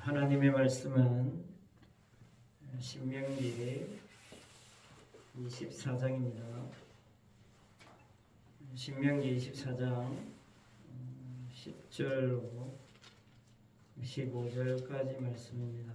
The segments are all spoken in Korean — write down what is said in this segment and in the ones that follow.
하나님의 말씀은 신명기 24장입니다. 신명기 24장 10절로 15절까지 말씀입니다.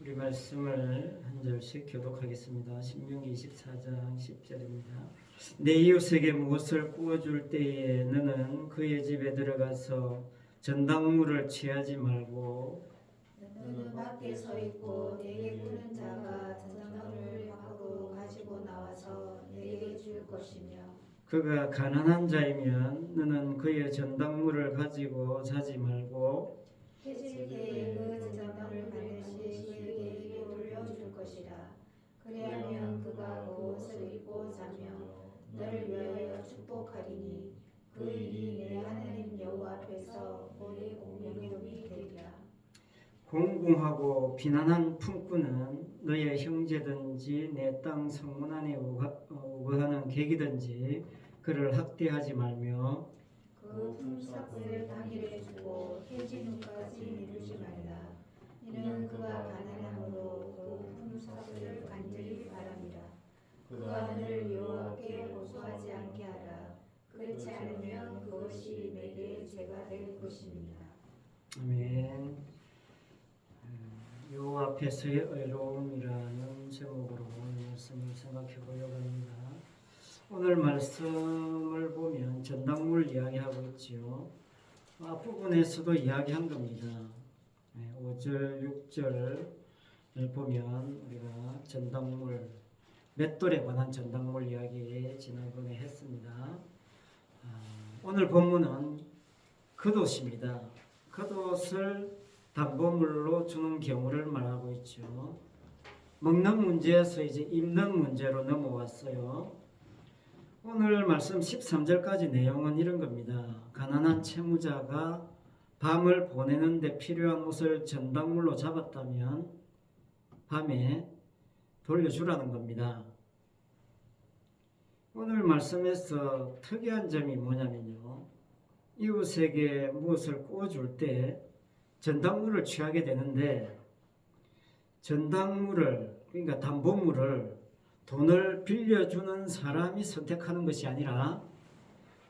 우리 말씀을 한 절씩 교독하겠습니다. 신명기 24장 10절입니다. 내 이웃에게 무엇을 구워줄 때에 너는 그의 집에 들어가서 전당물을 취하지 말고 너는 밖에 서 있고 내게 구는 자가 전당물을 밖으로 가지고 나와서 내게 줄 것이며 그가 가난한 자이면 너는 그의 전당물을 가지고 자지 말고 해질 때에 그 전당물을 반드시 그에게 돌려줄 것이라. 그리하면 그가 그 옷을 입고 자며 너를 위하여 축복하리니 그 일이 내 하나님 여호와 앞에서 오래 공동이 되리라. 공공하고 비난한 품꾼은 너의 형제든지 내 땅 성문 안에 우거하는 객이든지 그를 학대하지 말며 그 품삯을 당일에 주고 해진 후까지 미루지 말라. 이는 그가 가난함으로 그 품삯을 간절히 바랍니다. 그가 너를 여호와께 호소하지 않게 하라. 그렇지 않으면 그것이 내게 죄가 될 것입니다. 아멘. 여호와 앞에서의 의로움이라는 제목으로 오늘 말씀을 생각해 보려고 합니다. 오늘 말씀을 보면 전당물 이야기하고 있지요. 앞부분에서도 이야기한 겁니다. 5절, 6절을 보면 우리가 전당물, 맷돌에 관한 전당물 이야기 지난번에 했습니다. 오늘 본문은 겉옷입니다. 겉옷을 담보물로 주는 경우를 말하고 있죠. 먹는 문제에서 이제 입는 문제로 넘어왔어요. 오늘 말씀 13절까지 내용은 이런 겁니다. 가난한 채무자가 밤을 보내는데 필요한 옷을 전당물로 잡았다면 밤에 돌려주라는 겁니다. 오늘 말씀에서 특이한 점이 뭐냐면요. 이웃에게 무엇을 구워줄 때 전당물을 취하게 되는데 전당물을, 그러니까 담보물을 돈을 빌려주는 사람이 선택하는 것이 아니라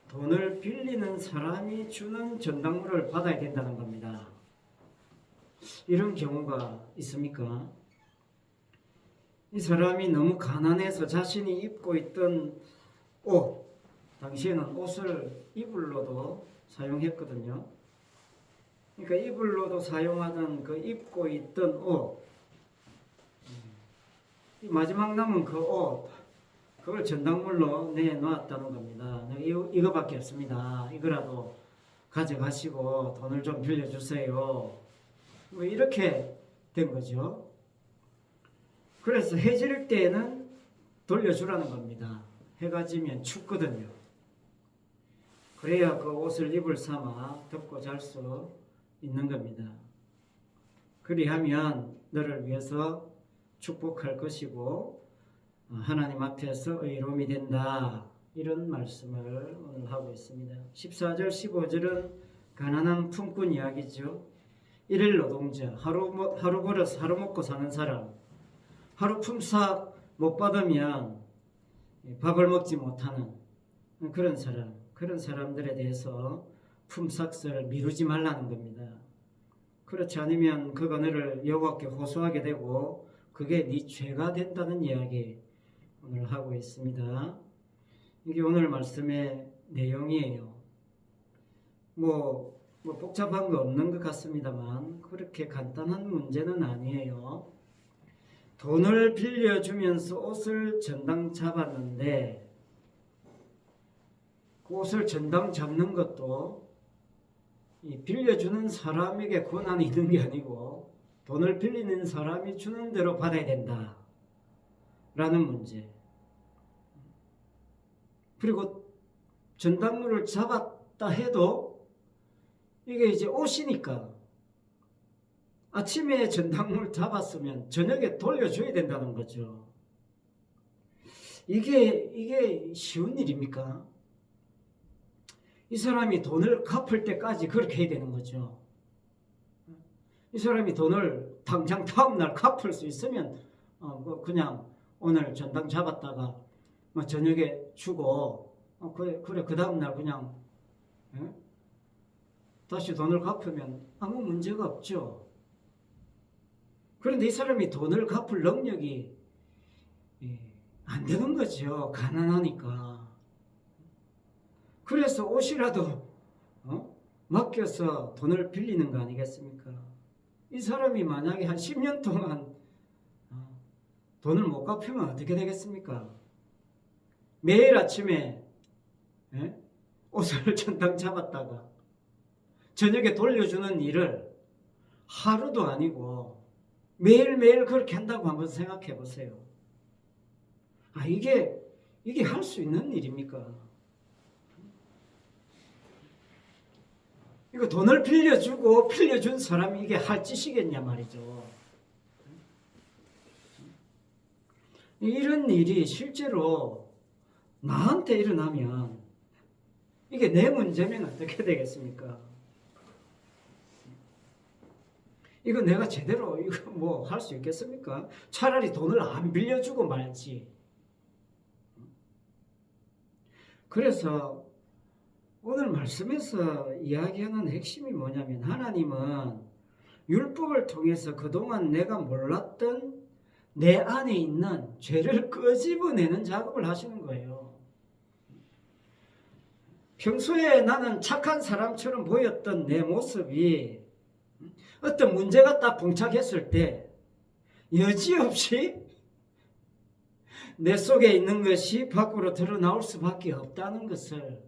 돈을 빌리는 사람이 주는 전당물을 받아야 된다는 겁니다. 이런 경우가 있습니까? 이 사람이 너무 가난해서 자신이 입고 있던 옷, 당시에는 옷을 이불로도 사용했거든요. 그러니까 이불로도 사용하던 그 입고 있던 옷, 마지막 남은 그 옷, 그걸 전당물로 내놓았다는 겁니다. 이거밖에 없습니다. 이거라도 가져가시고 돈을 좀 빌려주세요. 뭐 이렇게 된 거죠. 그래서 해질 때는 돌려주라는 겁니다. 해가 지면 춥거든요. 그래야 그 옷을 이불 삼아 덮고 잘 수 있는 겁니다. 그리하면 너를 위해서 축복할 것이고 하나님 앞에서 의로움이 된다. 이런 말씀을 오늘 하고 있습니다. 14절 15절은 가난한 품꾼 이야기죠. 일일 노동자, 하루 벌어서 하루 먹고 사는 사람, 하루 품삯 못 받으면 밥을 먹지 못하는 그런 사람들에 대해서 품삯을 미루지 말라는 겁니다. 그렇지 않으면 그가 너를 여호와께 호소하게 되고 그게 네 죄가 된다는 이야기 오늘 하고 있습니다. 이게 오늘 말씀의 내용이에요. 뭐 복잡한 거 없는 것 같습니다만 그렇게 간단한 문제는 아니에요. 돈을 빌려주면서 옷을 전당 잡았는데 그 옷을 전당 잡는 것도 이 빌려주는 사람에게 권한이 있는 게 아니고 돈을 빌리는 사람이 주는 대로 받아야 된다 라는 문제. 그리고 전당물을 잡았다 해도 이게 이제 옷이니까 아침에 전당물 잡았으면 저녁에 돌려줘야 된다는 거죠. 이게 쉬운 일입니까? 이 사람이 돈을 갚을 때까지 그렇게 해야 되는 거죠. 이 사람이 돈을 당장 다음날 갚을 수 있으면 그냥 오늘 전당 잡았다가 저녁에 주고 그래 그 다음날 그냥 다시 돈을 갚으면 아무 문제가 없죠. 그런데 이 사람이 돈을 갚을 능력이 안 되는 거죠. 가난하니까. 그래서 옷이라도 맡겨서 돈을 빌리는 거 아니겠습니까? 이 사람이 만약에 한 10년 동안 돈을 못 갚으면 어떻게 되겠습니까? 매일 아침에 옷을 전당 잡았다가 저녁에 돌려주는 일을 하루도 아니고 매일매일 그렇게 한다고 한번 생각해 보세요. 이게 할 수 있는 일입니까? 이거 돈을 빌려주고 빌려준 사람이 이게 할 짓이겠냐 말이죠. 이런 일이 실제로 나한테 일어나면 이게 내 문제면 어떻게 되겠습니까? 이거 내가 제대로 이거 뭐 할 수 있겠습니까? 차라리 돈을 안 빌려주고 말지. 그래서 오늘 말씀에서 이야기하는 핵심이 뭐냐면 하나님은 율법을 통해서 그동안 내가 몰랐던 내 안에 있는 죄를 끄집어내는 작업을 하시는 거예요. 평소에 나는 착한 사람처럼 보였던 내 모습이 어떤 문제가 딱 봉착했을 때 여지없이 내 속에 있는 것이 밖으로 드러나올 수밖에 없다는 것을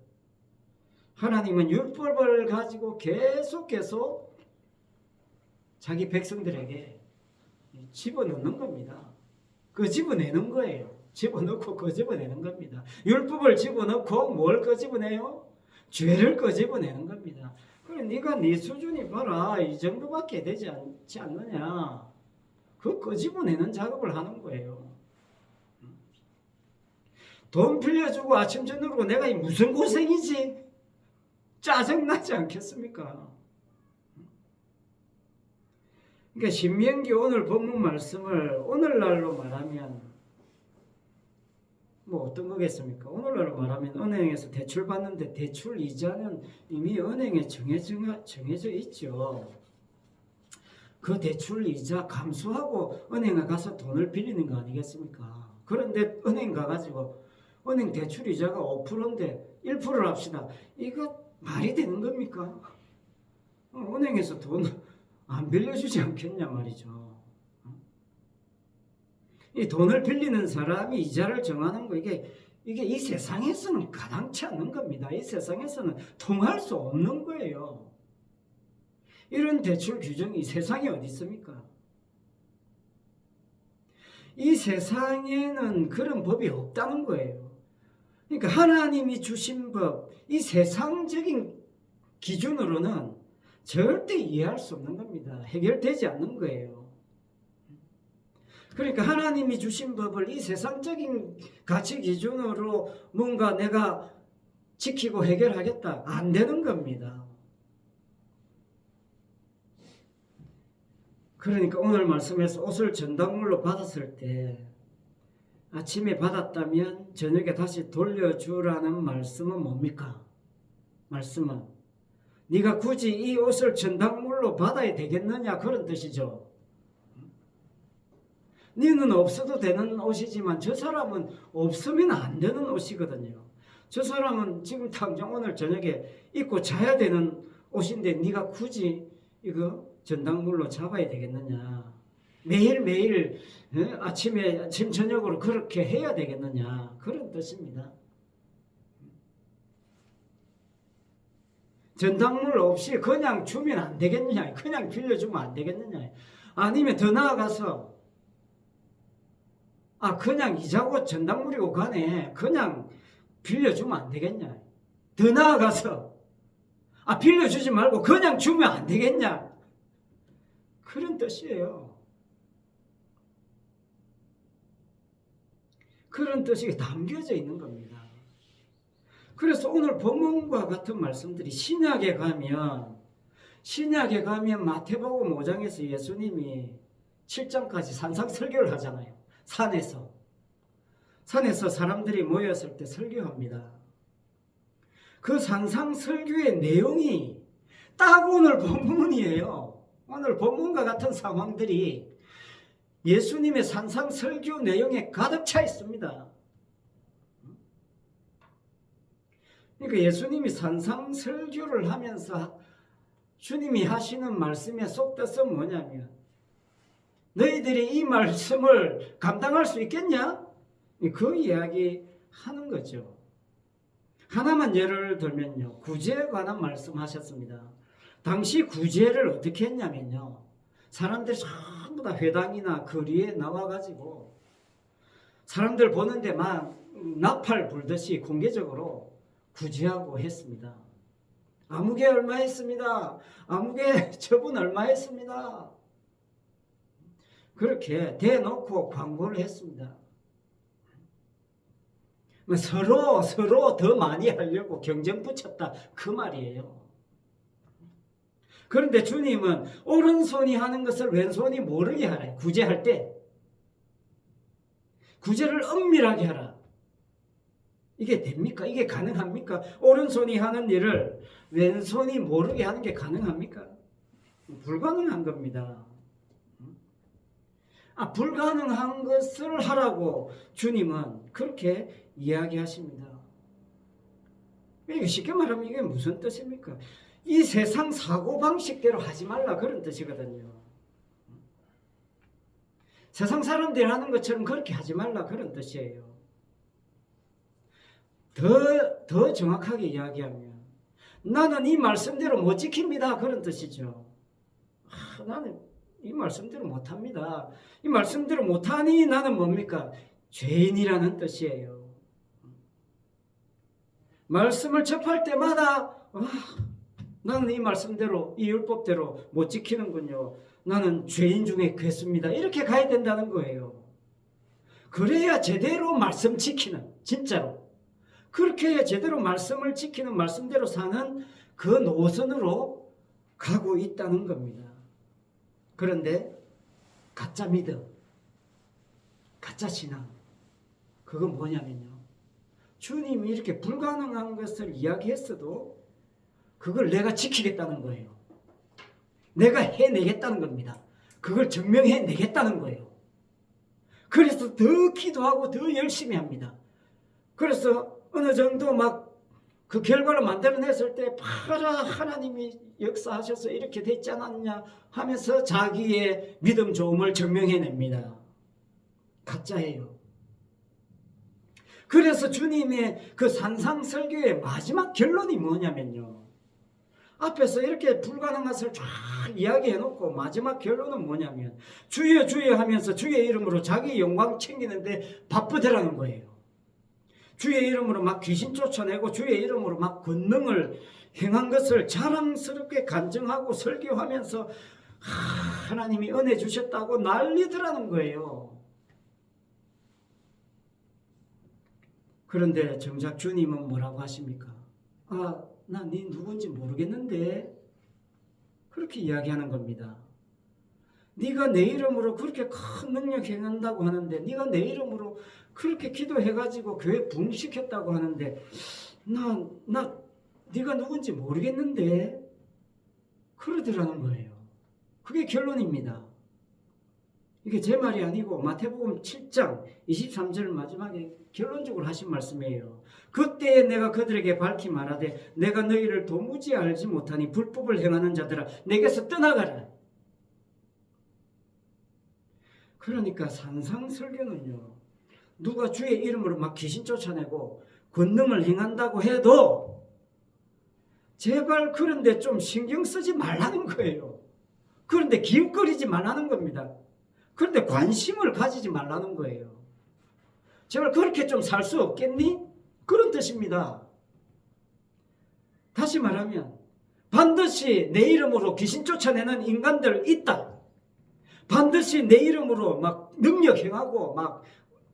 하나님은 율법을 가지고 계속 자기 백성들에게 집어넣는 겁니다. 끄집어내는 거예요. 집어넣고 끄집어내는 겁니다. 율법을 집어넣고 뭘 끄집어내요? 죄를 끄집어내는 겁니다. 그래 네가 네 수준이 봐라 이 정도밖에 되지 않지 않느냐. 그 끄집어내는 작업을 하는 거예요. 돈 빌려주고 아침 저녁으로 내가 무슨 고생이지? 짜증나지 않겠습니까? 그러니까 신명기 오늘 본문 말씀을 오늘날로 말하면 뭐 어떤 거겠습니까? 오늘날로 말하면 은행에서 대출 받는데 대출 이자는 이미 은행에 정해져 있죠. 그 대출 이자 감수하고 은행에 가서 돈을 빌리는 거 아니겠습니까? 그런데 은행 가가지고 은행 대출 이자가 5%인데 1%를 합시다. 이거 말이 되는 겁니까? 은행에서 돈 안 빌려주지 않겠냐 말이죠. 이 돈을 빌리는 사람이 이자를 정하는 거 이게 이 세상에서는 가당치 않는 겁니다. 이 세상에서는 통할 수 없는 거예요. 이런 대출 규정이 세상에 어디 있습니까? 이 세상에는 그런 법이 없다는 거예요. 그러니까 하나님이 주신 법, 이 세상적인 기준으로는 절대 이해할 수 없는 겁니다. 해결되지 않는 거예요. 그러니까 하나님이 주신 법을 이 세상적인 가치 기준으로 뭔가 내가 지키고 해결하겠다. 안 되는 겁니다. 그러니까 오늘 말씀에서 옷을 전당물로 받았을 때 아침에 받았다면 저녁에 다시 돌려주라는 말씀은 뭡니까? 말씀은 네가 굳이 이 옷을 전당물로 받아야 되겠느냐 그런 뜻이죠. 너는 없어도 되는 옷이지만 저 사람은 없으면 안 되는 옷이거든요. 저 사람은 지금 당장 오늘 저녁에 입고 자야 되는 옷인데 네가 굳이 이거 전당물로 잡아야 되겠느냐. 매일매일 아침 저녁으로 그렇게 해야 되겠느냐 그런 뜻입니다. 전당물 없이 그냥 주면 안 되겠느냐, 그냥 빌려주면 안 되겠느냐, 아니면 더 나아가서 그냥 이자고 전당물이고 가네, 그냥 빌려주면 안 되겠냐, 더 나아가서 빌려주지 말고 그냥 주면 안 되겠냐, 그런 뜻이에요. 그런 뜻이 담겨져 있는 겁니다. 그래서 오늘 본문과 같은 말씀들이 신약에 가면 마태복음 5장에서 예수님이 7장까지 산상 설교를 하잖아요. 산에서 사람들이 모였을 때 설교합니다. 그 산상 설교의 내용이 딱 오늘 본문이에요. 오늘 본문과 같은 상황들이 예수님의 산상 설교 내용에 가득 차 있습니다. 그러니까 예수님이 산상 설교를 하면서 주님이 하시는 말씀의 속뜻은 뭐냐면 너희들이 이 말씀을 감당할 수 있겠냐? 그 이야기 하는 거죠. 하나만 예를 들면요. 구제에 관한 말씀하셨습니다. 당시 구제를 어떻게 했냐면요. 사람들이 전부 다 회당이나 거리에 나와가지고 사람들 보는데 막 나팔 불듯이 공개적으로 구제하고 했습니다. 아무개 얼마 했습니다. 아무개 저분 얼마 했습니다. 그렇게 대놓고 광고를 했습니다. 서로 더 많이 하려고 경쟁 붙였다 그 말이에요. 그런데 주님은 오른손이 하는 것을 왼손이 모르게 하라. 구제할 때 구제를 엄밀하게 하라. 이게 됩니까? 이게 가능합니까? 오른손이 하는 일을 왼손이 모르게 하는 게 가능합니까? 불가능한 겁니다. 불가능한 것을 하라고 주님은 그렇게 이야기하십니다. 쉽게 말하면 이게 무슨 뜻입니까? 이 세상 사고방식대로 하지 말라 그런 뜻이거든요. 세상 사람들이 하는 것처럼 그렇게 하지 말라 그런 뜻이에요. 더 정확하게 이야기하면 나는 이 말씀대로 못 지킵니다 그런 뜻이죠. 나는 이 말씀대로 못합니다. 이 말씀대로 못하니 나는 뭡니까? 죄인이라는 뜻이에요. 말씀을 접할 때마다 나는 이 말씀대로 이 율법대로 못 지키는군요. 나는 죄인 중에 괴수입니다. 이렇게 가야 된다는 거예요. 그래야 제대로 말씀 지키는, 진짜로 그렇게 해야 제대로 말씀을 지키는, 말씀대로 사는 그 노선으로 가고 있다는 겁니다. 그런데 가짜 믿음, 가짜 신앙, 그건 뭐냐면요, 주님이 이렇게 불가능한 것을 이야기했어도 그걸 내가 지키겠다는 거예요. 내가 해내겠다는 겁니다. 그걸 증명해내겠다는 거예요. 그래서 더 기도하고 더 열심히 합니다. 그래서 어느 정도 막 그 결과를 만들어냈을 때 봐라 하나님이 역사하셔서 이렇게 됐지 않았냐 하면서 자기의 믿음 좋음을 증명해냅니다. 가짜예요. 그래서 주님의 그 산상설교의 마지막 결론이 뭐냐면요, 앞에서 이렇게 불가능한 것을 쫙 이야기해놓고 마지막 결론은 뭐냐면 주여 주여 하면서 주의 이름으로 자기 영광 챙기는데 바쁘더라는 거예요. 주의 이름으로 막 귀신 쫓아내고 주의 이름으로 막 권능을 행한 것을 자랑스럽게 간증하고 설교하면서 하나님이 은혜 주셨다고 난리더라는 거예요. 그런데 정작 주님은 뭐라고 하십니까? 나 네 누군지 모르겠는데, 그렇게 이야기하는 겁니다. 네가 내 이름으로 그렇게 큰 능력 행한다고 하는데, 네가 내 이름으로 그렇게 기도해가지고 교회 붕시켰다고 하는데 네가 누군지 모르겠는데, 그러더라는 거예요. 그게 결론입니다. 이게 제 말이 아니고 마태복음 7장 23절 마지막에 결론적으로 하신 말씀이에요. 그때에 내가 그들에게 밝히 말하되 내가 너희를 도무지 알지 못하니 불법을 행하는 자들아 내게서 떠나가라. 그러니까 산상설교는요, 누가 주의 이름으로 막 귀신 쫓아내고 권능을 행한다고 해도 제발 그런데 좀 신경 쓰지 말라는 거예요. 그런데 기웃거리지 말라는 겁니다. 그런데 관심을 가지지 말라는 거예요. 제발 그렇게 좀 살 수 없겠니? 그런 뜻입니다. 다시 말하면 반드시 내 이름으로 귀신 쫓아내는 인간들 있다. 반드시 내 이름으로 막 능력 행하고 막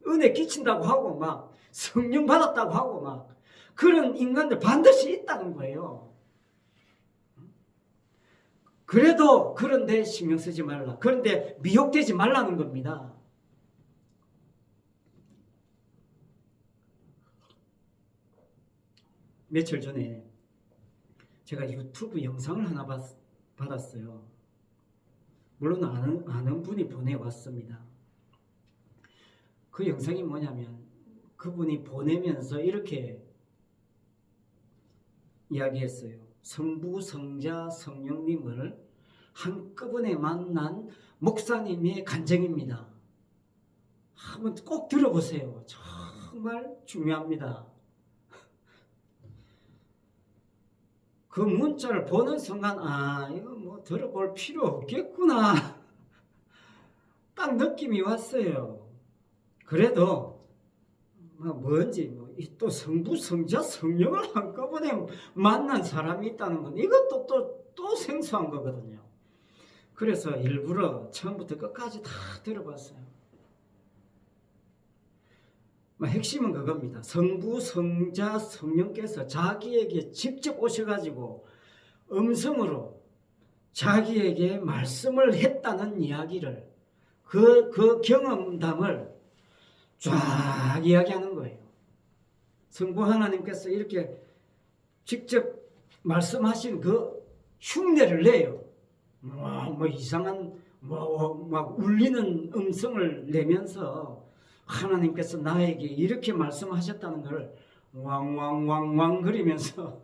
은혜 끼친다고 하고 막 성령 받았다고 하고 막 그런 인간들 반드시 있다는 거예요. 그래도 그런데 신경 쓰지 말라. 그런데 미혹되지 말라는 겁니다. 며칠 전에 제가 유튜브 영상을 하나 받았어요. 물론 아는 분이 보내왔습니다. 그 영상이 뭐냐면 그분이 보내면서 이렇게 이야기했어요. 성부, 성자, 성령님을 한꺼번에 만난 목사님의 간증입니다. 한번 꼭 들어보세요. 정말 중요합니다. 그 문자를 보는 순간 이거 뭐 들어볼 필요 없겠구나 딱 느낌이 왔어요. 그래도 뭔지 또 성부, 성자, 성령을 한꺼번에 만난 사람이 있다는 건 이것도 또 생소한 거거든요. 그래서 일부러 처음부터 끝까지 다 들어봤어요. 핵심은 그겁니다. 성부, 성자, 성령께서 자기에게 직접 오셔가지고 음성으로 자기에게 말씀을 했다는 이야기를 그 경험담을 쫙 이야기하는 거예요. 성부 하나님께서 이렇게 직접 말씀하신 그 흉내를 내요. 이상한 막 울리는 음성을 내면서 하나님께서 나에게 이렇게 말씀하셨다는 걸 왕왕왕왕 그리면서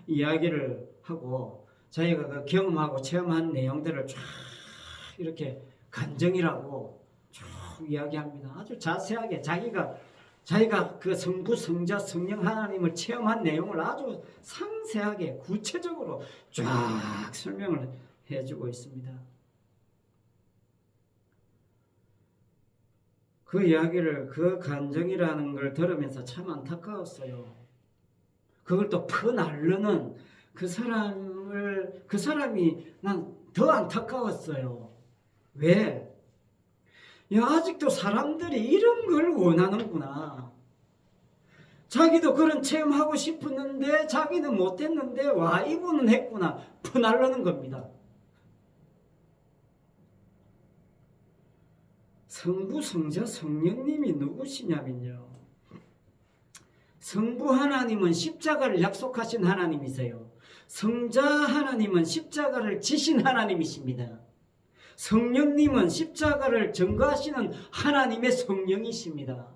이야기를 하고 자기가 그 경험하고 체험한 내용들을 쫙 이렇게 간증이라고 쭉 이야기합니다. 아주 자세하게 자기가 그 성부, 성자, 성령 하나님을 체험한 내용을 아주 상세하게 구체적으로 쫙 설명을 해주고 있습니다. 그 이야기를 그 간증이라는 걸 들으면서 참 안타까웠어요. 그걸 또 퍼나르는 그 사람이 난 더 안타까웠어요. 왜? 아직도 사람들이 이런 걸 원하는구나. 자기도 그런 체험하고 싶었는데 자기는 못했는데 이분은 했구나. 퍼나르는 겁니다. 성부, 성자, 성령님이 누구시냐면요. 성부 하나님은 십자가를 약속하신 하나님이세요. 성자 하나님은 십자가를 지신 하나님이십니다. 성령님은 십자가를 증거하시는 하나님의 성령이십니다.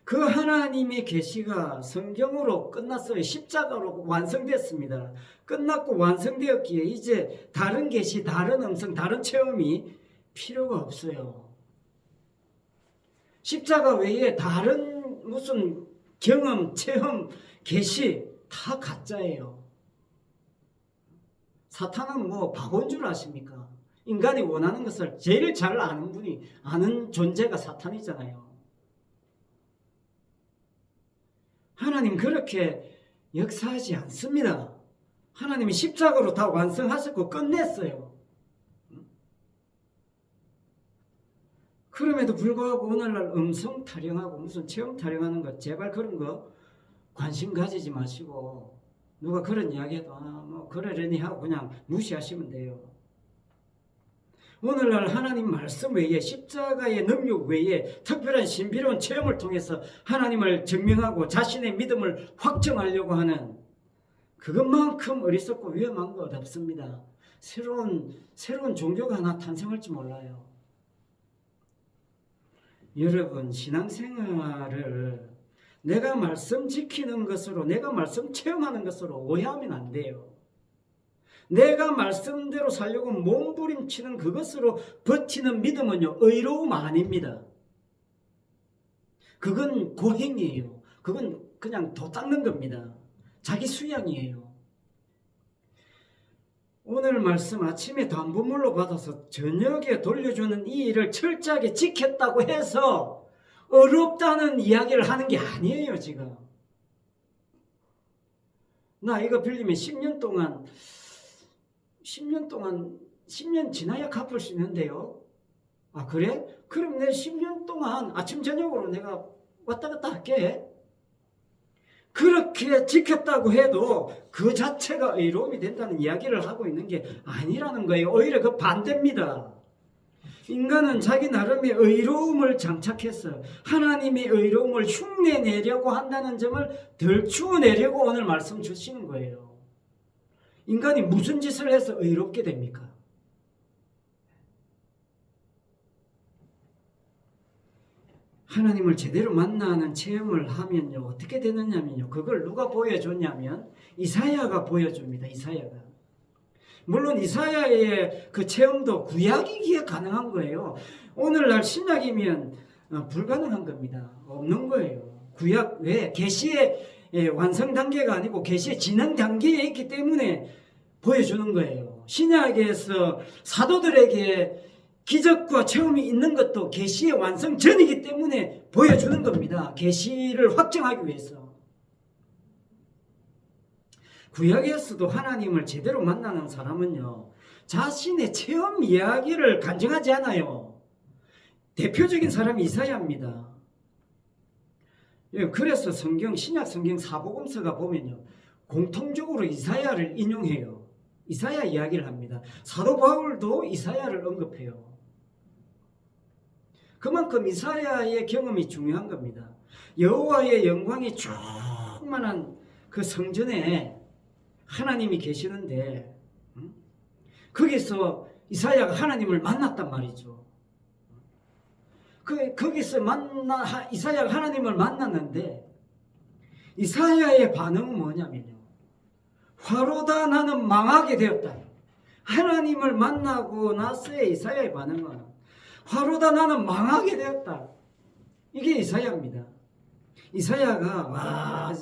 그 하나님의 계시가 성경으로 끝났어요. 십자가로 완성됐습니다. 끝났고 완성되었기에 이제 다른 계시, 다른 음성, 다른 체험이 필요가 없어요. 십자가 외에 다른 무슨 경험, 체험, 계시 다 가짜예요. 사탄은 바보인 줄 아십니까? 인간이 원하는 것을 제일 잘 아는 존재가 사탄이잖아요. 하나님 그렇게 역사하지 않습니다. 하나님이 십자가로 다 완성하셨고 끝냈어요. 그럼에도 불구하고 오늘날 음성 타령하고 무슨 체험 타령하는 것 제발 그런 거 관심 가지지 마시고 누가 그런 이야기해도 그러려니 하고 그냥 무시하시면 돼요. 오늘날 하나님 말씀 외에 십자가의 능력 외에 특별한 신비로운 체험을 통해서 하나님을 증명하고 자신의 믿음을 확정하려고 하는 그것만큼 어리석고 위험한 것 없습니다. 새로운 종교가 하나 탄생할지 몰라요. 여러분 신앙생활을 내가 말씀 지키는 것으로 내가 말씀 체험하는 것으로 오해하면 안 돼요. 내가 말씀대로 살려고 몸부림치는 그것으로 버티는 믿음은요 의로움 아닙니다. 그건 고행이에요. 그건 그냥 도 닦는 겁니다. 자기 수양이에요. 오늘 말씀 아침에 담보물로 받아서 저녁에 돌려주는 이 일을 철저하게 지켰다고 해서 어렵다는 이야기를 하는 게 아니에요. 지금 나 이거 빌리면 10년 동안 10년 지나야 갚을 수 있는데요. 그래? 그럼 내 10년 동안 아침 저녁으로 내가 왔다 갔다 할게. 그렇게 지켰다고 해도 그 자체가 의로움이 된다는 이야기를 하고 있는 게 아니라는 거예요. 오히려 그 반대입니다. 인간은 자기 나름의 의로움을 장착해서 하나님의 의로움을 흉내내려고 한다는 점을 덜추어내려고 오늘 말씀 주시는 거예요. 인간이 무슨 짓을 해서 의롭게 됩니까? 하나님을 제대로 만나는 체험을 하면요, 어떻게 되느냐면요, 그걸 누가 보여줬냐면 이사야가 보여줍니다. 이사야가. 물론 이사야의 그 체험도 구약이기에 가능한 거예요. 오늘날 신약이면 불가능한 겁니다. 없는 거예요. 구약 왜? 계시의 완성 단계가 아니고 계시의 진행 단계에 있기 때문에 보여주는 거예요. 신약에서 사도들에게 기적과 체험이 있는 것도 계시의 완성 전이기 때문에 보여주는 겁니다. 계시를 확증하기 위해서. 구약에서도 하나님을 제대로 만나는 사람은요, 자신의 체험 이야기를 간증하지 않아요. 대표적인 사람이 이사야입니다. 그래서 신약 성경 사복음서가 보면요, 공통적으로 이사야를 인용해요. 이사야 이야기를 합니다. 사도 바울도 이사야를 언급해요. 그만큼 이사야의 경험이 중요한 겁니다. 여호와의 영광이 충만한 그 성전에 하나님이 계시는데 거기서 이사야가 하나님을 만났단 말이죠. 거기서 이사야가 하나님을 만났는데 이사야의 반응은 뭐냐면요, 화로다 나는 망하게 되었다. 하나님을 만나고 나서의 이사야의 반응은 화로다 나는 망하게 되었다. 이게 이사야입니다. 이사야가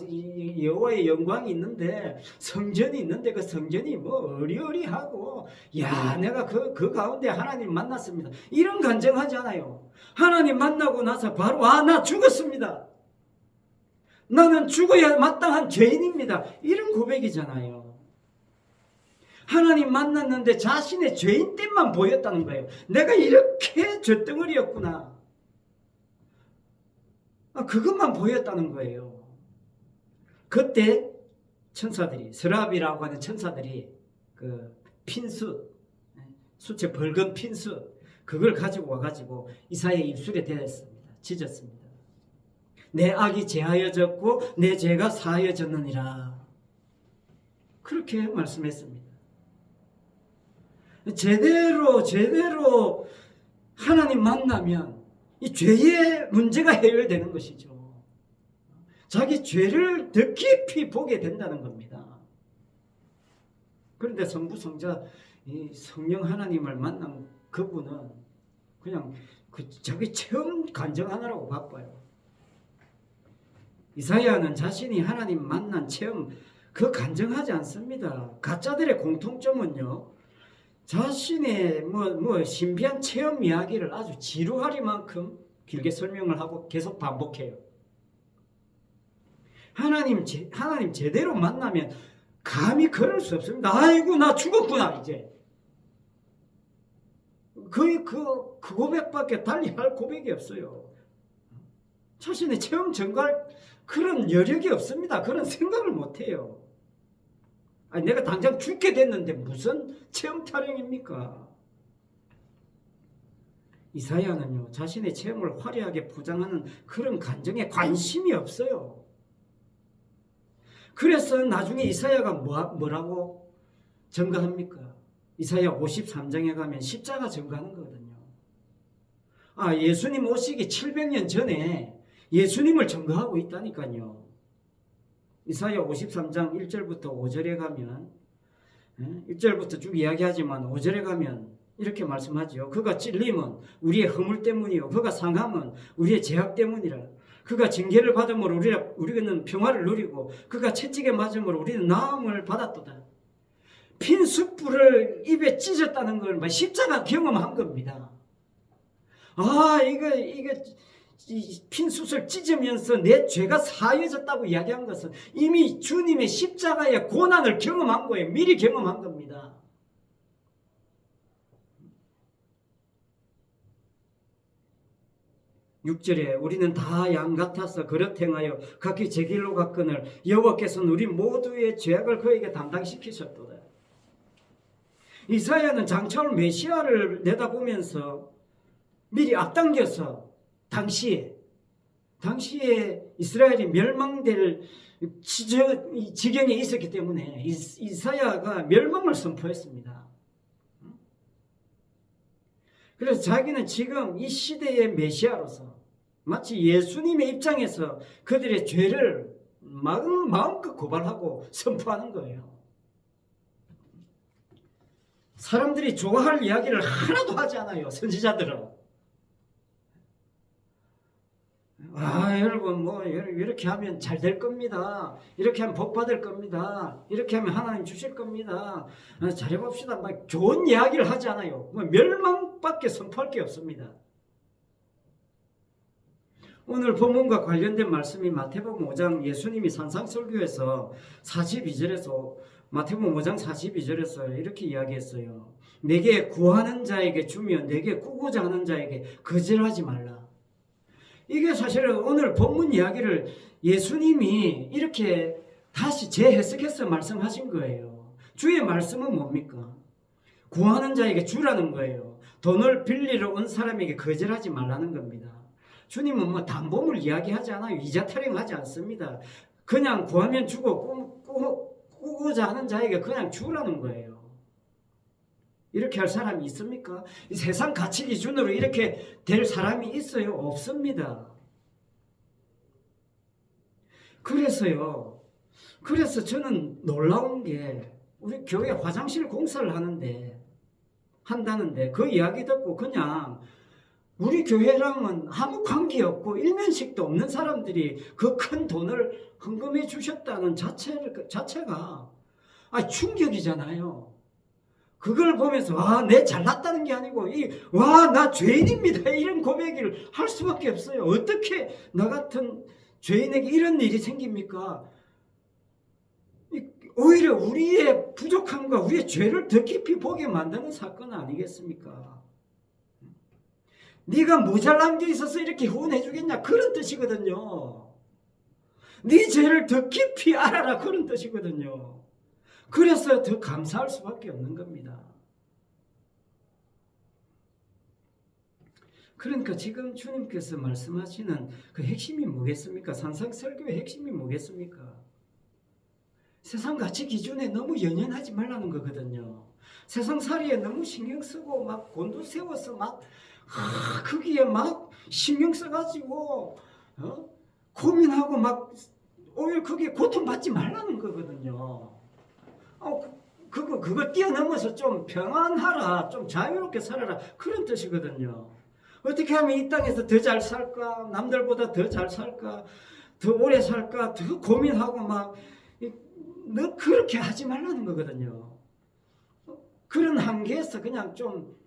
여호와의 영광이 있는데 성전이 있는데 그 성전이 뭐 어리어리하고 내가 그 가운데 하나님 만났습니다. 이런 간증하지 않아요. 하나님 만나고 나서 바로 나 죽었습니다. 나는 죽어야 마땅한 죄인입니다. 이런 고백이잖아요. 하나님 만났는데 자신의 죄인됨만 보였다는 거예요. 내가 이렇게 쇳덩어리였구나. 그것만 보였다는 거예요. 그때 천사들이, 스라비라고 하는 천사들이 그 핀숫, 숫에 붉은 핀숫, 그걸 가지고 와가지고 이사야의 입술에 대었습니다. 찢었습니다. 내 악이 제하여졌고 내 죄가 사하여졌느니라. 그렇게 말씀했습니다. 제대로 하나님 만나면 이 죄의 문제가 해결되는 것이죠. 자기 죄를 더 깊이 보게 된다는 겁니다. 그런데 성부성자 이 성령 하나님을 만난 그분은 그냥 자기 체험 간증하느라고 바빠요. 이사야는 자신이 하나님 만난 체험 그 간증하지 않습니다. 가짜들의 공통점은요, 자신의 신비한 체험 이야기를 아주 지루하리만큼 길게 설명을 하고 계속 반복해요. 하나님 제대로 만나면 감히 그럴 수 없습니다. 아이고 나 죽었구나 이제. 그 고백밖에 달리 할 고백이 없어요. 자신의 체험 전갈 그런 여력이 없습니다. 그런 생각을 못해요. 내가 당장 죽게 됐는데 무슨 체험 타령입니까? 이사야는요, 자신의 체험을 화려하게 포장하는 그런 간증에 관심이 없어요. 그래서 나중에 이사야가 뭐라고 증거합니까? 이사야 53장에 가면 십자가 증거하는 거거든요. 예수님 오시기 700년 전에 예수님을 증거하고 있다니까요. 이사야 53장 1절부터 5절에 가면 1절부터 쭉 이야기하지만 5절에 가면 이렇게 말씀하죠. 그가 찔림은 우리의 허물 때문이요 그가 상함은 우리의 죄악 때문이라. 그가 징계를 받음으로 우리는 평화를 누리고 그가 채찍에 맞음으로 우리는 나음을 받았도다. 핀 숯불을 입에 찢었다는 걸 십자가 경험한 겁니다. 이거 핀 숯을 찢으면서 내 죄가 사해졌다고 이야기한 것은 이미 주님의 십자가의 고난을 경험한 거예요. 미리 경험한 겁니다. 6절에 우리는 다 양 같아서 그릇 행하여 각기 제 길로 갔거늘 여호와께서는 우리 모두의 죄악을 그에게 담당시키셨도다. 이사야는 장차올 메시아를 내다보면서 미리 앞당겨서 당시에 이스라엘이 멸망될 지경에 있었기 때문에 이사야가 멸망을 선포했습니다. 그래서 자기는 지금 이 시대의 메시아로서 마치 예수님의 입장에서 그들의 죄를 마음껏 고발하고 선포하는 거예요. 사람들이 좋아할 이야기를 하나도 하지 않아요. 선지자들은. 여러분 이렇게 하면 잘 될 겁니다. 이렇게 하면 복 받을 겁니다. 이렇게 하면 하나님 주실 겁니다. 잘해봅시다. 막 좋은 이야기를 하지 않아요. 멸망밖에 선포할 게 없습니다. 오늘 본문과 관련된 말씀이 마태복음 5장 예수님이 산상설교에서 42절에서 마태복음 5장 42절에서 이렇게 이야기했어요. 내게 구하는 자에게 주며 내게 꾸고자 하는 자에게 거절하지 말라. 이게 사실은 오늘 본문 이야기를 예수님이 이렇게 다시 재해석해서 말씀하신 거예요. 주의 말씀은 뭡니까? 구하는 자에게 주라는 거예요. 돈을 빌리러 온 사람에게 거절하지 말라는 겁니다. 주님은 담보물 이야기하지 않아요. 이자 타령하지 않습니다. 그냥 구하면 주고 꾸고자 하는 자에게 그냥 주라는 거예요. 이렇게 할 사람이 있습니까? 이 세상 가치 기준으로 이렇게 될 사람이 있어요? 없습니다. 그래서 저는 놀라운 게 우리 교회 화장실 공사를 한다는데 그 이야기 듣고 그냥 우리 교회랑은 아무 관계없고 일면식도 없는 사람들이 그 큰 돈을 헌금해 주셨다는 자체가 충격이잖아요. 그걸 보면서 내 잘났다는 게 아니고 나 죄인입니다 이런 고백을 할 수밖에 없어요. 어떻게 나 같은 죄인에게 이런 일이 생깁니까? 오히려 우리의 부족함과 우리의 죄를 더 깊이 보게 만드는 사건 아니겠습니까? 네가 모자란 게 있어서 이렇게 후원해 주겠냐 그런 뜻이거든요. 네 죄를 더 깊이 알아라 그런 뜻이거든요. 그래서 더 감사할 수밖에 없는 겁니다. 그러니까 지금 주님께서 말씀하시는 그 핵심이 뭐겠습니까? 산상설교의 핵심이 뭐겠습니까? 세상 가치 기준에 너무 연연하지 말라는 거거든요. 세상살이에 너무 신경 쓰고 막 곤두세워서 막 거기에 막 신경 써가지고 고민하고 막 오히려 거기에 고통받지 말라는 거거든요. 그거 뛰어넘어서 좀 평안하라, 좀 자유롭게 살아라 그런 뜻이거든요. 어떻게 하면 이 땅에서 더 잘 살까, 남들보다 더 잘 살까, 더 오래 살까, 더 고민하고 막 너 그렇게 하지 말라는 거거든요. 그런 한계에서 그냥 좀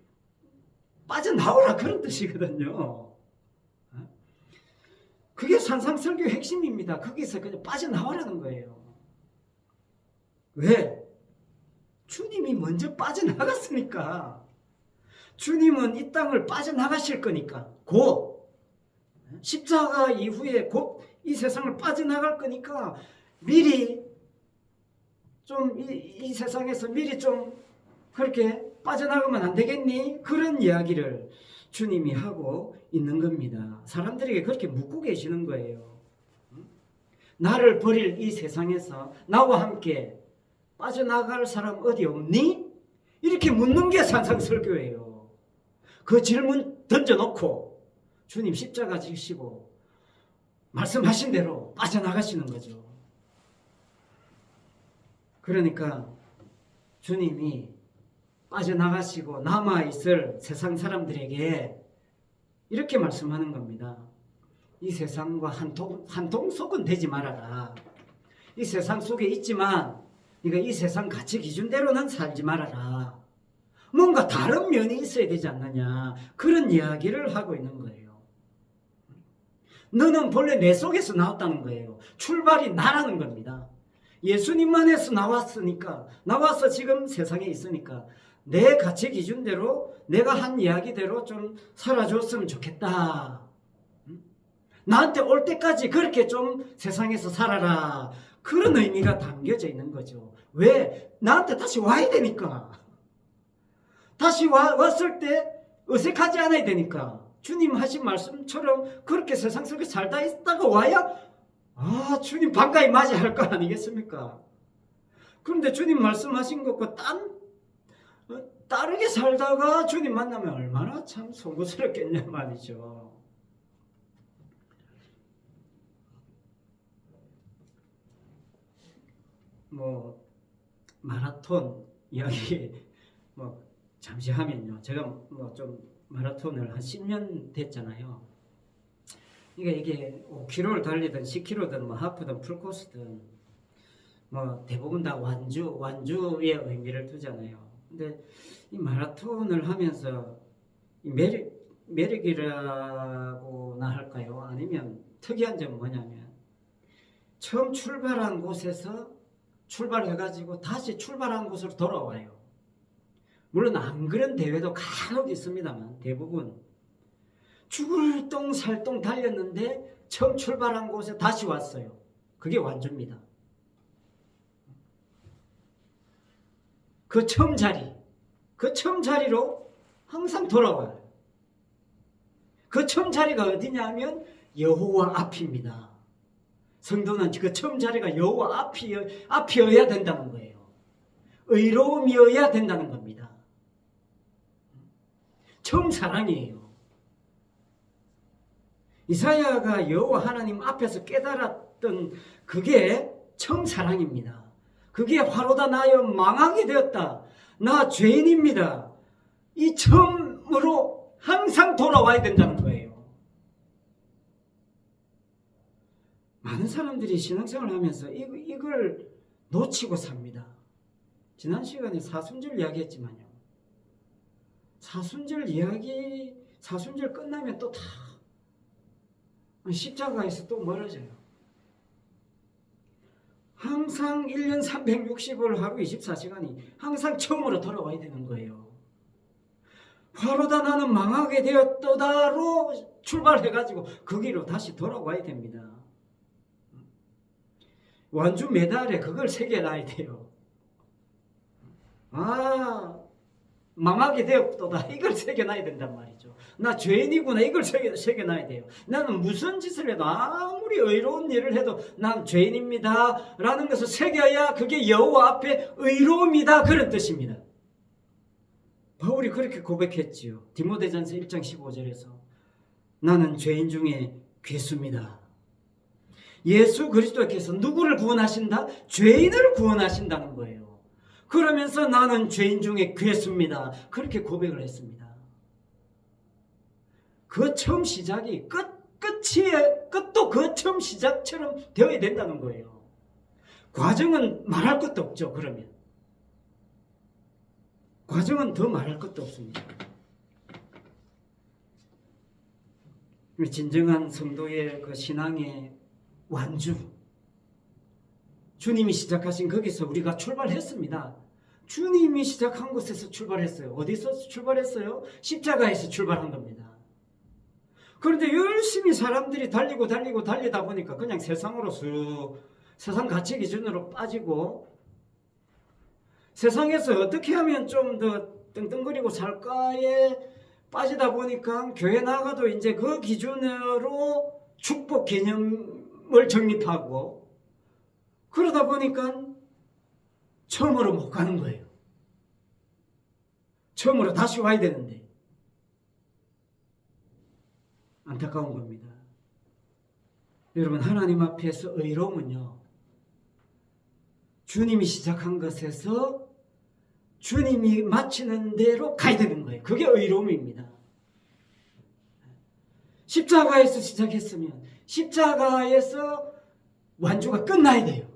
빠져나오라 그런 뜻이거든요. 그게 산상설교의 핵심입니다. 거기서 그냥 빠져나오라는 거예요. 왜? 주님이 먼저 빠져나갔으니까. 주님은 이 땅을 빠져나가실 거니까. 곧 십자가 이후에 곧 이 세상을 빠져나갈 거니까 미리 좀 이 세상에서 미리 좀 그렇게 빠져나가면 안 되겠니? 그런 이야기를 주님이 하고 있는 겁니다. 사람들에게 그렇게 묻고 계시는 거예요. 나를 버릴 이 세상에서 나와 함께 빠져나갈 사람 어디 없니? 이렇게 묻는 게 산상설교예요. 그 질문 던져놓고 주님 십자가 지시고 말씀하신 대로 빠져나가시는 거죠. 그러니까 주님이 빠져나가시고 남아있을 세상 사람들에게 이렇게 말씀하는 겁니다. 이 세상과 한통 속은 되지 말아라. 이 세상 속에 있지만 네가 이 세상 가치 기준대로는 살지 말아라. 뭔가 다른 면이 있어야 되지 않느냐 그런 이야기를 하고 있는 거예요. 너는 본래 내 속에서 나왔다는 거예요. 출발이 나라는 겁니다. 예수님만에서 나와서 지금 세상에 있으니까 내 가치 기준대로 내가 한 이야기대로 좀 살아줬으면 좋겠다. 나한테 올 때까지 그렇게 좀 세상에서 살아라. 그런 의미가 담겨져 있는 거죠. 왜? 나한테 다시 와야 되니까. 다시 왔을 때 어색하지 않아야 되니까. 주님 하신 말씀처럼 그렇게 세상 속에 살다 있다가 와야 주님 반가이 맞이할 거 아니겠습니까? 그런데 주님 말씀하신 것과 다르게 살다가 주님 만나면 얼마나 참 송구스럽겠냐 말이죠. 마라톤 이야기 잠시 하면요. 제가 좀 마라톤을 한 10년 됐잖아요. 이게 5km를 달리든 10km든 하프든 풀코스든 대부분 다 완주의 의미를 두잖아요. 근데 이 마라톤을 하면서 매력이라고나 할까요? 아니면 특이한 점은 뭐냐면 처음 출발한 곳에서 출발해가지고 다시 출발한 곳으로 돌아와요. 물론 안 그런 대회도 간혹 있습니다만 대부분 죽을 똥 살똥 달렸는데 처음 출발한 곳에 다시 왔어요. 그게 완주입니다. 그 처음 자리로 항상 돌아와요. 그 처음 자리가 어디냐면 여호와 앞입니다. 성도는 그 처음 자리가 여호와 앞이어야 된다는 거예요. 의로움이어야 된다는 겁니다. 처음 사랑이에요. 이사야가 여호와 하나님 앞에서 깨달았던 그게 처음 사랑입니다. 그게 화로다 나여 망하게 되었다. 나 죄인입니다. 이 처음으로 항상 돌아와야 된다는 거예요. 많은 사람들이 신앙생활을 하면서 이걸 놓치고 삽니다. 지난 시간에 사순절 이야기했지만요. 사순절 끝나면 또 다 십자가에서 또 멀어져요. 항상 1년 360일 하루 24시간이 항상 처음으로 돌아와야 되는 거예요. 화로다 나는 망하게 되었도다로 출발해가지고 거기로 다시 돌아와야 됩니다. 완주 메달에 그걸 새겨놔야 돼요. 망하게 되었도다 이걸 새겨놔야 된단 말이죠. 나 죄인이구나 이걸 새겨놔야 돼요. 나는 무슨 짓을 해도 아무리 의로운 일을 해도 난 죄인입니다 라는 것을 새겨야 그게 여호와 앞에 의로움이다 그런 뜻입니다. 바울이 그렇게 고백했지요. 디모데전서 1장 15절에서 나는 죄인 중에 괴수입니다. 예수 그리스도께서 누구를 구원하신다? 죄인을 구원하신다는 거예요. 그러면서 나는 죄인 중에 괴수입니다. 그렇게 고백을 했습니다. 그 처음 시작이 끝도 그 처음 시작처럼 되어야 된다는 거예요. 과정은 말할 것도 없죠. 그러면 과정은 더 말할 것도 없습니다. 진정한 성도의 그 신앙의 완주, 주님이 시작하신 거기서 우리가 출발했습니다. 주님이 시작한 곳에서 출발했어요. 어디서 출발했어요? 십자가에서 출발한 겁니다. 그런데 열심히 사람들이 달리다 보니까 그냥 세상 가치 기준으로 빠지고 세상에서 어떻게 하면 좀 더 떵떵거리고 살까에 빠지다 보니까 교회 나가도 이제 그 기준으로 축복 개념을 정립하고 그러다 보니까 처음으로 못 가는 거예요. 처음으로 다시 와야 되는데 안타까운 겁니다. 여러분 하나님 앞에서 의로움은요. 주님이 시작한 것에서 주님이 마치는 대로 가야 되는 거예요. 그게 의로움입니다. 십자가에서 시작했으면 십자가에서 완주가 끝나야 돼요.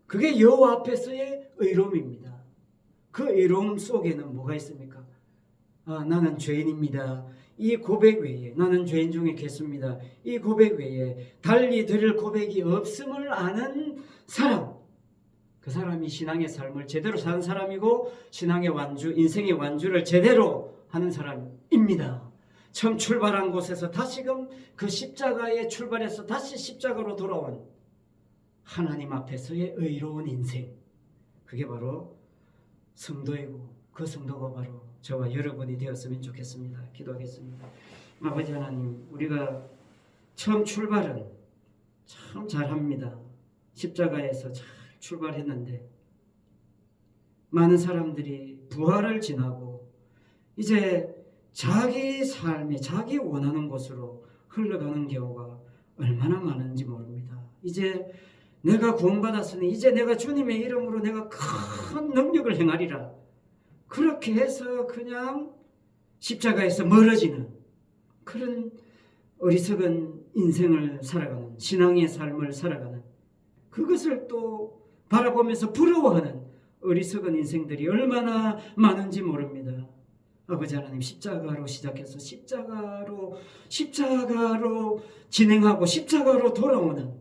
그게 여호와 앞에서의 의로움입니다. 그 의로움 속에는 뭐가 있습니까? 나는 죄인입니다. 이 고백 외에 나는 죄인 중에 괴수입니다. 이 고백 외에 달리 드릴 고백이 없음을 아는 사람, 그 사람이 신앙의 삶을 제대로 사는 사람이고 신앙의 완주, 인생의 완주를 제대로 하는 사람입니다. 처음 출발한 곳에서 다시금 그 십자가에 출발해서 다시 십자가로 돌아온 하나님 앞에서의 의로운 인생, 그게 바로 성도이고 그 성도가 바로 저와 여러분이 되었으면 좋겠습니다. 기도하겠습니다. 아버지 하나님, 우리가 처음 출발은 참 잘합니다. 십자가에서 잘 출발했는데 많은 사람들이 부활을 지나고 이제 자기 삶이 자기 원하는 곳으로 흘러가는 경우가 얼마나 많은지 모릅니다. 이제 내가 구원받았으니 이제 내가 주님의 이름으로 내가 큰 능력을 행하리라, 그렇게 해서 그냥 십자가에서 멀어지는 그런 어리석은 인생을 살아가는, 신앙의 삶을 살아가는, 그것을 또 바라보면서 부러워하는 어리석은 인생들이 얼마나 많은지 모릅니다. 아버지 하나님, 십자가로 시작해서 십자가로 진행하고 십자가로 돌아오는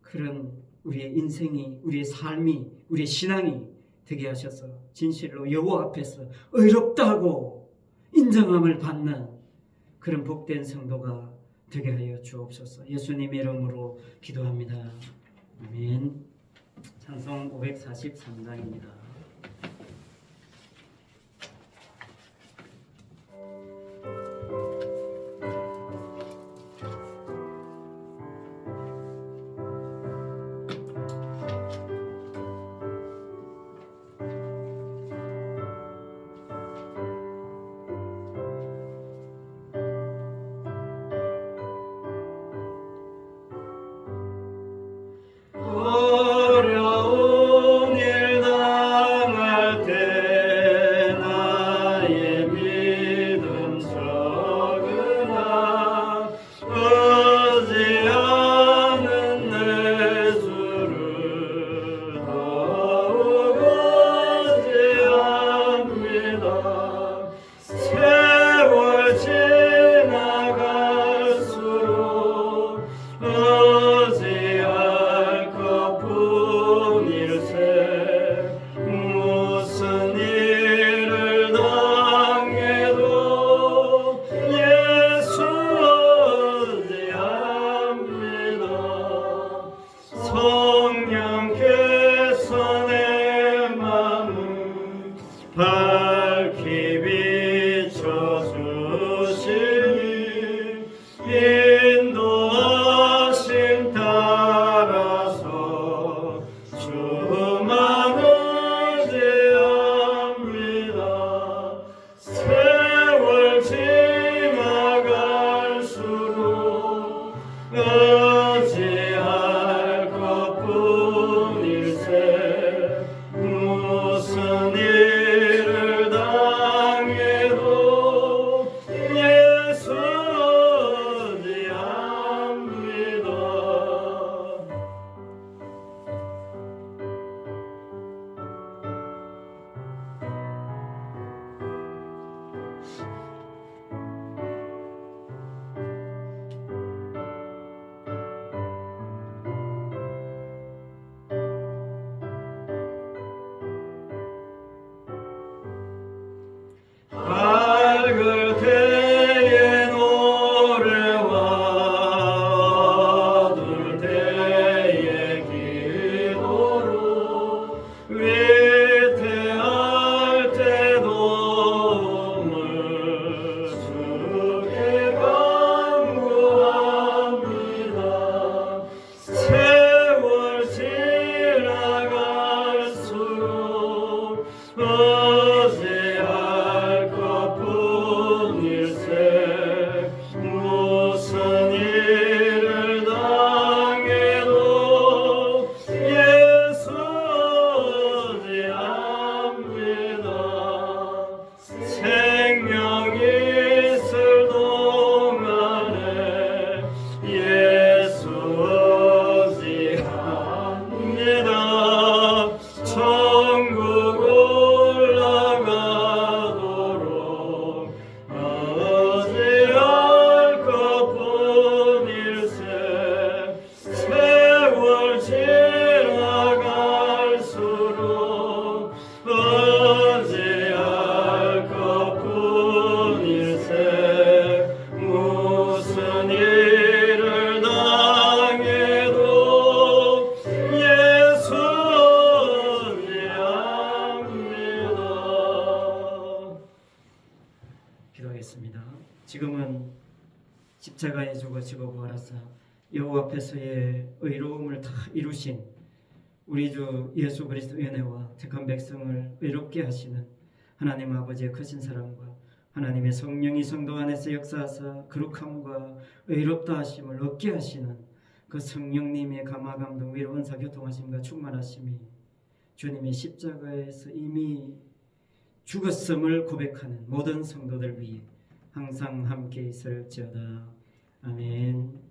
그런 우리의 인생이, 우리의 삶이, 우리의 신앙이 되게 하셔서 진실로 여호와 앞에서 의롭다고 인정함을 받는 그런 복된 성도가 되게 하여 주옵소서. 예수님의 이름으로 기도합니다. 아멘. 찬송 543장입니다. 어려운 일 당할 십자가에 죽으시고 부활하사 여호와 앞에서의 의로움을 다 이루신 우리 주 예수 그리스도의 은혜와 택한 백성을 의롭게 하시는 하나님 아버지의 크신 사랑과 하나님의 성령이 성도 안에서 역사하사 거룩함과 의롭다 하심을 얻게 하시는 그 성령님의 감화 감동 위로 은사 교통하심과 충만하심이 주님의 십자가에서 이미 죽었음을 고백하는 모든 성도들 위해 항상 함께 있을지어다. 아멘.